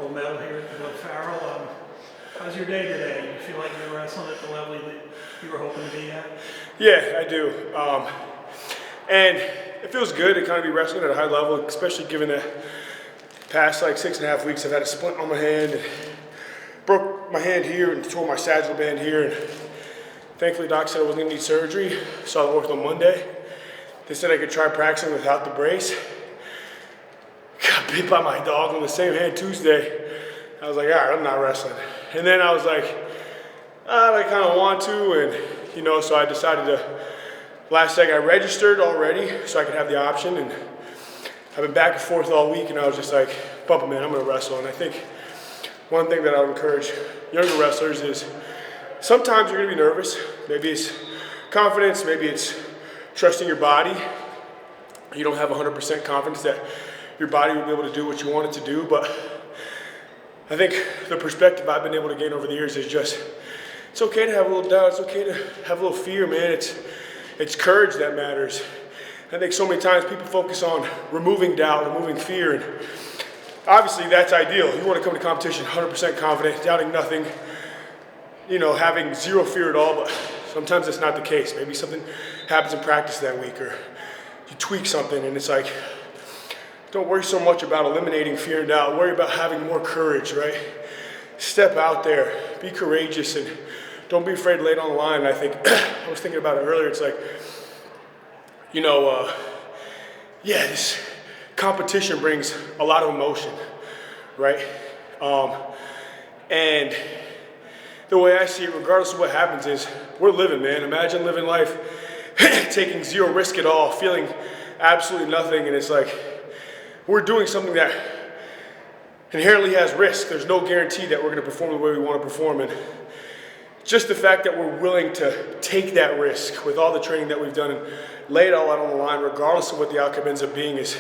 gold medal here at the Bill Farrell. How's your day today? Do you feel like you're wrestling at the level that you were hoping to be at? Yeah, I do. And it feels good to kind of be wrestling at a high level, especially given the past like 6.5 weeks I've had a splint on my hand and broke my hand here and tore my sagittal band here. And thankfully, doc said I wasn't gonna need surgery. Saw the ortho on Monday. They said I could try practicing without the brace. Got bit by my dog on the same hand Tuesday. I was like, all right, I'm not wrestling. And then I was like, I kind of want to, and so I decided to. Last second, I registered already so I could have the option, and I've been back and forth all week, and I was just like, bump it, man, I'm gonna wrestle. And I think one thing that I would encourage younger wrestlers is sometimes you're gonna be nervous. Maybe it's confidence, maybe it's trusting your body. You don't have 100% confidence that your body will be able to do what you want it to do, but I think the perspective I've been able to gain over the years is just, it's okay to have a little doubt, it's okay to have a little fear, man. It's courage that matters. I think so many times people focus on removing doubt, removing fear, and obviously that's ideal. You want to come to competition 100% confident, doubting nothing, having zero fear at all, but sometimes that's not the case. Maybe something happens in practice that week, or you tweak something, and it's like, don't worry so much about eliminating fear and doubt. Worry about having more courage, right? Step out there, be courageous, and don't be afraid to lay it on the line. And I think, I was thinking about it earlier, it's like, this competition brings a lot of emotion, right? And the way I see it, regardless of what happens, is we're living, man. Imagine living life taking zero risk at all, feeling absolutely nothing, and it's like, we're doing something that inherently has risk. There's no guarantee that we're gonna perform the way we wanna perform. And just the fact that we're willing to take that risk with all the training that we've done and lay it all out on the line, regardless of what the outcome ends up being, it's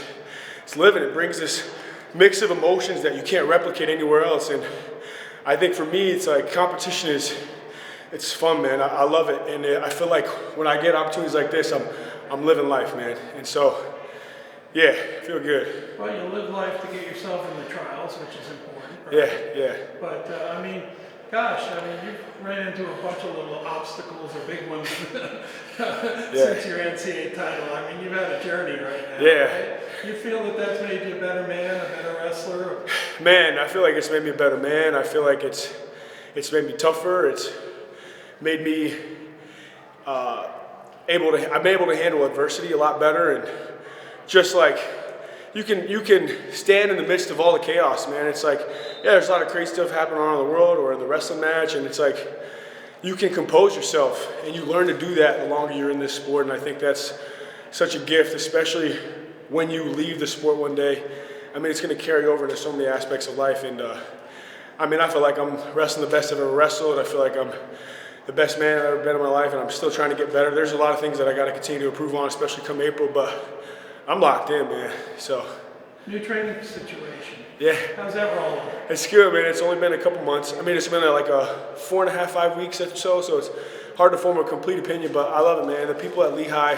living. It brings this mix of emotions that you can't replicate anywhere else. And I think for me, it's like competition it's fun, man. I love it. And I feel like when I get opportunities like this, I'm living life, man. And so, yeah, feel good. Well, you live life to get yourself in the trials, which is important. Right? Yeah. But you've ran into a bunch of little obstacles or big ones since your NCAA title. I mean, you've had a journey right now. Yeah. Right? You feel that that's made you a better man, a better wrestler? Man, I feel like it's made me a better man. I feel like it's made me tougher. It's made me I'm able to handle adversity a lot better, and just like you can stand in the midst of all the chaos, man. It's like, yeah, there's a lot of crazy stuff happening around the world or in the wrestling match, and it's like you can compose yourself, and you learn to do that the longer you're in this sport. And I think that's such a gift, especially when you leave the sport one day. I mean, it's going to carry over into so many aspects of life, and I feel like I'm wrestling the best I've ever wrestled. I feel like I'm the best man I've ever been in my life, and I'm still trying to get better. There's a lot of things that I got to continue to improve on, especially come April, but I'm locked in, man. So. New training situation. Yeah. How's that rolling? It's good, man. It's only been a couple months. I mean, it's been like a 4.5, 5 weeks or so it's hard to form a complete opinion, but I love it, man. The people at Lehigh,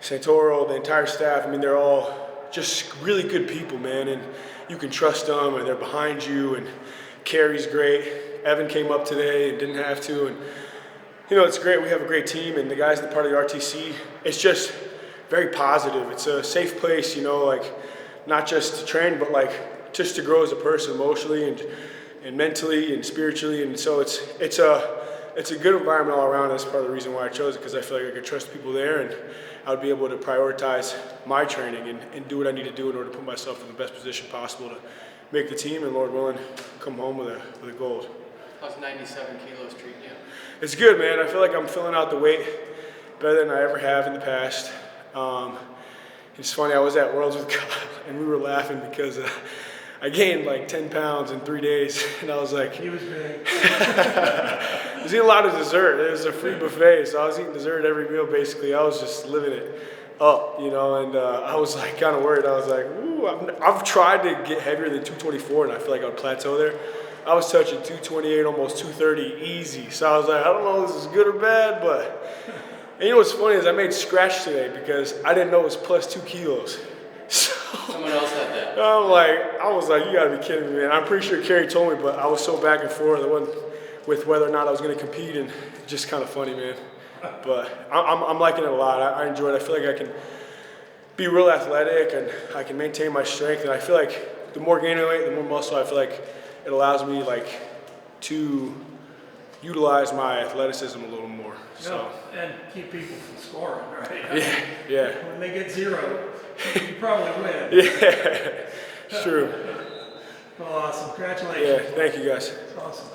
Santoro, the entire staff, I mean, they're all just really good people, man, and you can trust them, and they're behind you, and Carrie's great. Evan came up today and didn't have to, and it's great. We have a great team, and the guys that are part of the RTC, it's just very positive. It's a safe place, not just to train, but just to grow as a person emotionally and mentally and spiritually. And so it's a good environment all around. That's part of the reason why I chose it, because I feel like I could trust people there, and I would be able to prioritize my training and do what I need to do in order to put myself in the best position possible to make the team and, Lord willing, come home with a gold. How's 97 kilos treating you? It's good, man. I feel like I'm filling out the weight better than I ever have in the past. It's funny, I was at Worlds with Kyle, and we were laughing because I gained like 10 pounds in 3 days, and I was like, he was big. I was eating a lot of dessert. It was a free buffet, so I was eating dessert every meal basically. I was just living it up, and I was like kind of worried. I was like, ooh, I've tried to get heavier than 224, and I feel like I would plateau there. I was touching 228, almost 230 easy. So I was like, I don't know if this is good or bad, but. And what's funny is I made scratch today because I didn't know it was plus 2 kilos. So Someone else had that. I was like, you gotta be kidding me, man. I'm pretty sure Kerry told me, but I was so back and forth. I wasn't with whether or not I was gonna compete, and just kind of funny, man. But I'm liking it a lot. I enjoy it. I feel like I can be real athletic and I can maintain my strength. And I feel like the more gaining weight, the more muscle, I feel like it allows me like to utilize my athleticism a little more. So. And keep people from scoring, right? Yeah. When they get 0, you probably win. Yeah, it's true. Well, awesome. Congratulations. Yeah, thank you guys. It's awesome.